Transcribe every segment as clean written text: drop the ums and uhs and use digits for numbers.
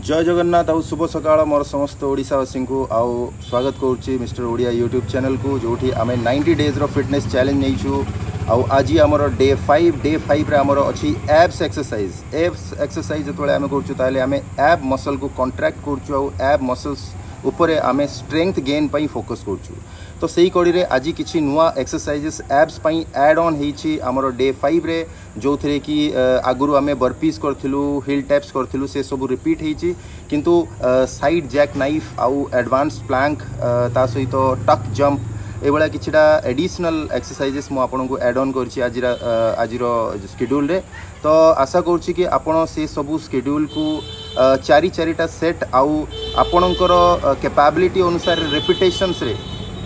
जय जगन्नाथ आउ शुभ सकाळ मोर समस्त ओडिशावासी को आउ स्वागत करुच्ची मिस्टर ओडिया यूट्यूब चैनल को जोठी आमे 90 डेज रो फिटनेस चैलेंज नहीं आउ आज आमर डे 5 रे आमर अच्छी एब्स एक्सरसाइज जो आम करें आम एब मसल को कंट्राक्ट करूँ एब मसल्स उपरे आमे स्ट्रेंथ गेन पाई फोकस करूँ तो सही कड़ी रे आज किसी नुआ exercises abs pi add on होती आमर डे 5 रे जो थे कि आगुरी आम बर्पीज करूँ हिल टैप्स करूँ से सब रिपीट होती किंतु साइड जैक नाइफ आउ एडवांस प्लैंक ता सहित टक जंप एभला किछिटा एडिशनल एक्सरसाइजेस मु आपको एड ऑन करछि आज शेड्यूल रे तो आशा करुच्ची कि आपण से सबू शेड्यूल को चारिटा सेट आउ आपणकर कैपेबिलिटी अनुसार रेपिटेशंस रे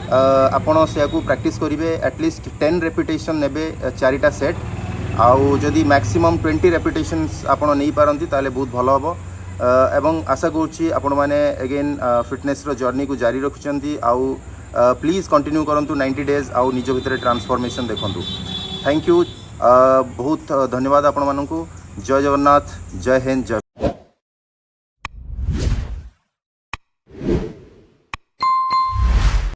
आपण से प्रैक्टिस करेंगे एटलिस्ट 10 रेपिटेशन नेबे चारिटा सेट आउ जदि मैक्सिमम 20 रेपिटेशंस आपण नहीं पारंती ताले बहुत भल हम एवं आशा करुच्ची आपण माने अगेन फिटनेस रो जर्नी को जारी रखुचंती आउ प्लीज कंटिन्यू करंतु 90 डेज आउ निज भितर ट्रांसफॉर्मेशन देखंतु। थैंक यू बहुत धन्यवाद आपण मानकु। जय जगन्नाथ, जय हिंद, जय